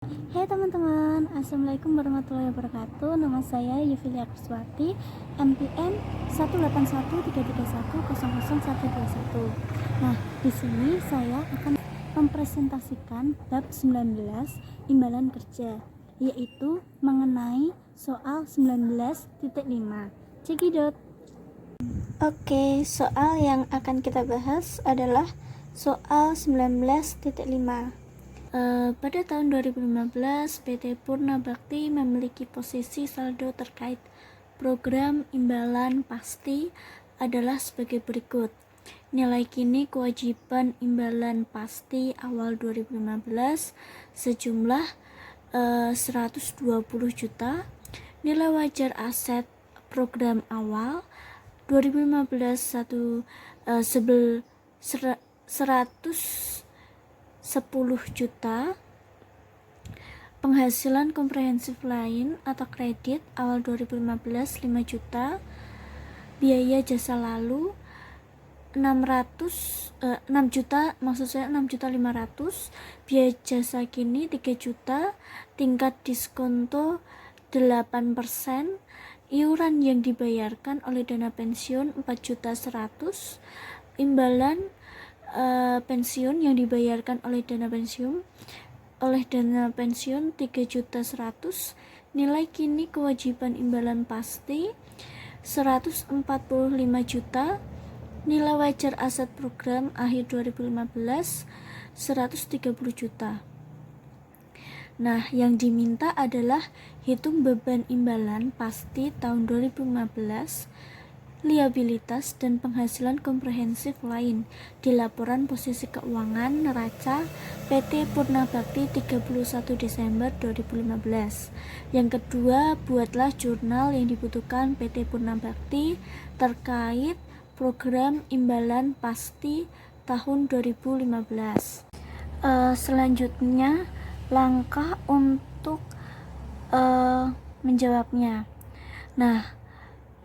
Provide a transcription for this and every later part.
Hai teman-teman, Assalamualaikum warahmatullahi wabarakatuh. Nama saya Yufilia Kriswati, NPM 18133100121. Nah, di sini saya akan mempresentasikan bab 19 imbalan kerja, yaitu mengenai soal 19.5. Cekidot. Oke, soal yang akan kita bahas adalah soal 19.5. Pada tahun 2015, PT Purna Bakti memiliki posisi saldo terkait program imbalan pasti adalah sebagai berikut. Nilai kini kewajiban imbalan pasti awal 2015 sejumlah 120 juta. Nilai wajar aset program awal 2015 110 juta. Penghasilan komprehensif lain atau kredit awal 2015 5 juta. Biaya jasa lalu 6 juta, maksud saya 6.500.000. Biaya jasa kini 3 juta. Tingkat diskonto 8%. Iuran yang dibayarkan oleh dana pensiun 4.100.000. Imbalan pensiun yang dibayarkan oleh dana pensiun 3.100.000. Nilai kini kewajiban imbalan pasti 145 juta. Nilai wajar aset program akhir 2015 130 juta. Nah, yang diminta adalah hitung beban imbalan pasti tahun 2015, liabilitas dan penghasilan komprehensif lain di laporan posisi keuangan neraca PT Purna Bakti 31 Desember 2015. Yang kedua, buatlah jurnal yang dibutuhkan PT Purna Bakti terkait program imbalan pasti tahun 2015. Selanjutnya, langkah untuk menjawabnya. Nah,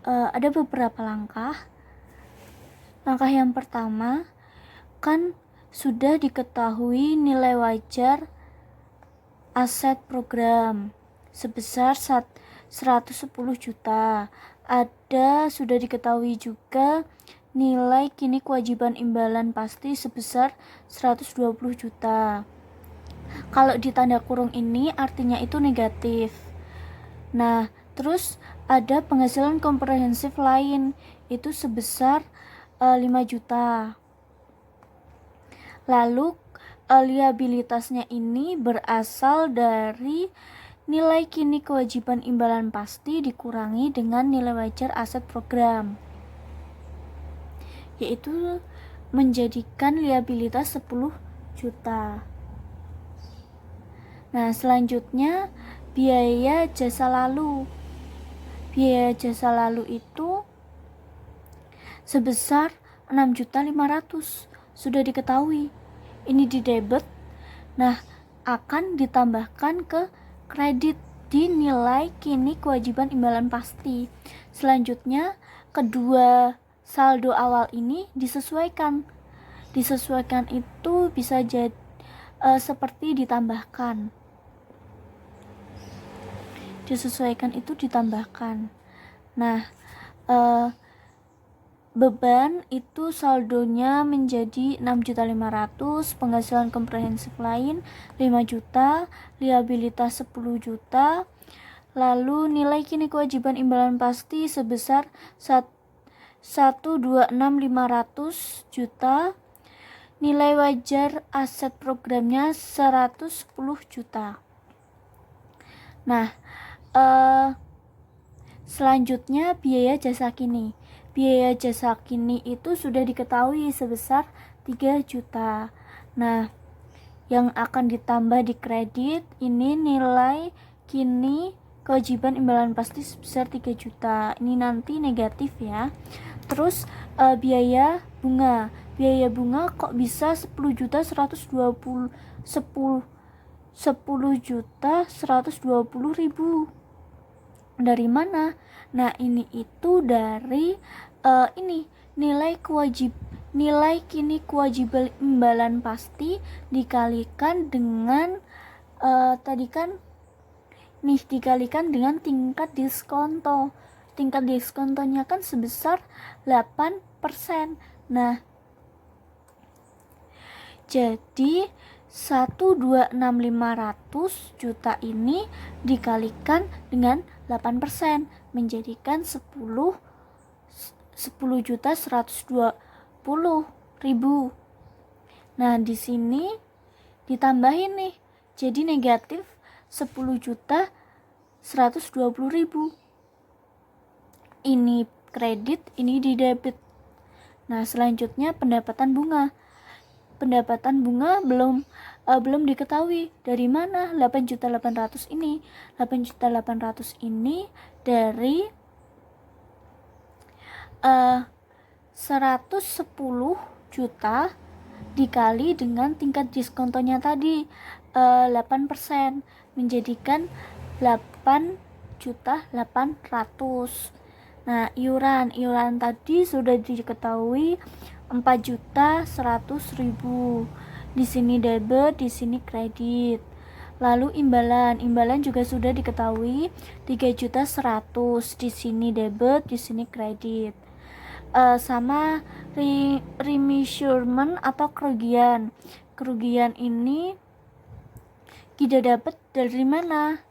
ada beberapa langkah. Langkah yang pertama, kan sudah diketahui nilai wajar aset program sebesar 110 juta. Sudah diketahui juga nilai kini kewajiban imbalan pasti sebesar 120 juta. Kalau di tanda kurung ini artinya itu negatif. Nah, terus ada penghasilan komprehensif lain itu sebesar 5 juta. Lalu liabilitasnya ini berasal dari nilai kini kewajiban imbalan pasti dikurangi dengan nilai wajar aset program, yaitu menjadikan liabilitas 10 juta. Nah, selanjutnya biaya jasa lalu. Biaya jasa lalu itu sebesar 6.500.000. Sudah diketahui. Ini di debit. Nah, akan ditambahkan ke kredit di nilai kini kewajiban imbalan pasti. Selanjutnya, kedua saldo awal ini disesuaikan. Disesuaikan itu bisa jadi seperti ditambahkan. Nah, beban itu saldonya menjadi 6.500.000, penghasilan komprehensif lain 5 juta, liabilitas 10 juta. Lalu nilai kini kewajiban imbalan pasti sebesar 126.500 juta. Nilai wajar aset programnya 110 juta. Nah, selanjutnya biaya jasa kini. Biaya jasa kini itu sudah diketahui sebesar 3 juta. Nah, yang akan ditambah di kredit ini nilai kini kewajiban imbalan pasti sebesar 3 juta. Ini nanti negatif ya. Terus biaya bunga. Biaya bunga kok bisa 10.120.000 dari mana? Nah, ini itu dari nilai kini kewajiban imbalan pasti dikalikan dengan tadi kan nih dikalikan dengan tingkat diskonto. Tingkat diskontonya kan sebesar 8%. Nah, jadi 126.500 juta ini dikalikan dengan 8% menjadikan 10.120.000. Nah, di sini ditambahin nih. Jadi negatif 10.120.000. Ini kredit, ini di debit. Nah, selanjutnya pendapatan bunga. Pendapatan bunga belum diketahui dari mana 8.800.000 ini. 8.800.000 ini dari 110 juta dikali dengan tingkat diskontonya tadi 8% menjadikan 8.800.000. Nah, iuran tadi sudah diketahui 4.100.000. Di sini debit, di sini kredit. Lalu imbalan juga sudah diketahui 3.100.000. Di sini debit, di sini kredit. Sama remeasurement atau kerugian. Kerugian ini kita dapat dari mana?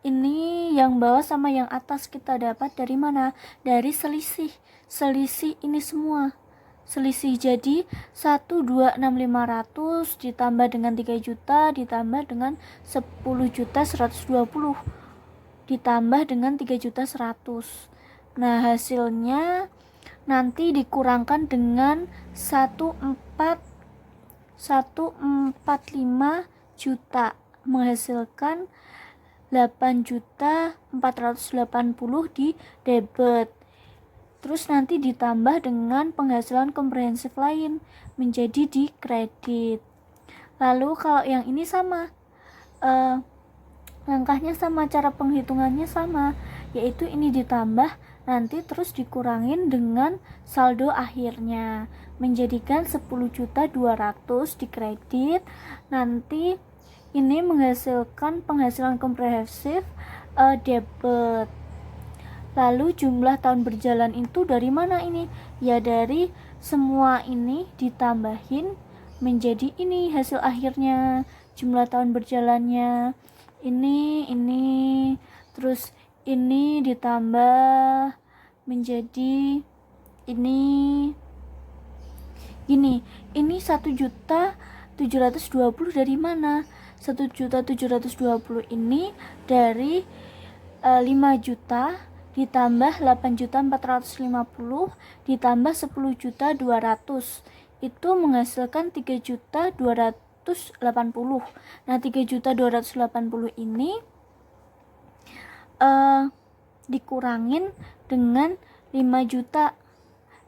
Ini yang bawah sama yang atas kita dapat dari mana? Dari selisih ini semua. Selisih jadi 126.500 ditambah dengan 3 juta ditambah dengan 10.120 ditambah dengan 3.100. Nah, hasilnya nanti dikurangkan dengan 145 juta menghasilkan 8.480 di debit. Terus nanti ditambah dengan penghasilan komprehensif lain menjadi di kredit. Lalu kalau yang ini sama, langkahnya sama, cara penghitungannya sama, yaitu ini ditambah nanti terus dikurangin dengan saldo akhirnya menjadikan 10.200.000 di kredit. Nanti ini menghasilkan penghasilan komprehensif debit. Lalu jumlah tahun berjalan itu dari mana ini? Ya dari semua ini ditambahin menjadi ini hasil akhirnya, jumlah tahun berjalannya. Ini terus ini ditambah menjadi ini gini. Ini 1.720.000 dari mana? 1.720.000 ini dari 5 juta ditambah 8.450 ditambah 10.200 itu menghasilkan 3.280. Nah, 3.280 ini dikurangin dengan 5 juta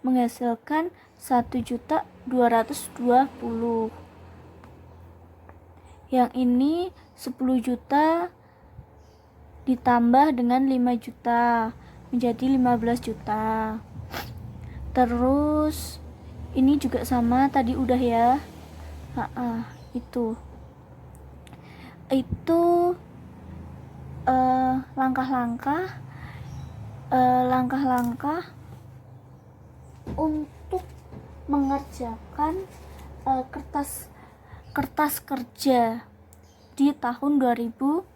menghasilkan 1.220. Yang ini 10 juta ditambah dengan 5 juta menjadi 15 juta. Terus ini juga sama, tadi udah ya. Itu langkah-langkah untuk mengerjakan kertas kerja di tahun 2015.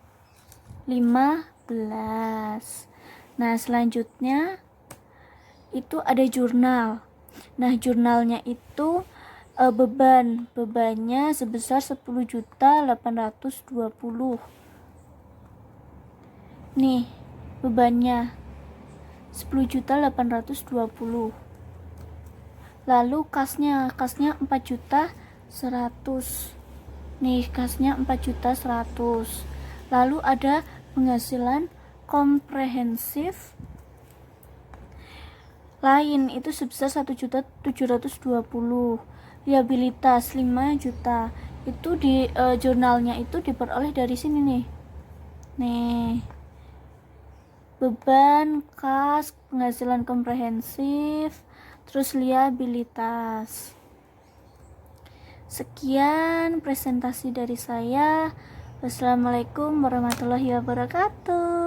Nah, selanjutnya itu ada jurnal. Nah, jurnalnya itu bebannya sebesar 10.820. Nih, bebannya 10.820. Lalu kasnya 4.100. Nih, kasnya 4.100. Lalu ada penghasilan komprehensif lain itu sebesar 1.720. Liabilitas 5 juta. Itu di jurnalnya itu diperoleh dari sini nih. Beban, kas, penghasilan komprehensif, terus liabilitas. Sekian presentasi dari saya. Wassalamualaikum warahmatullahi wabarakatuh.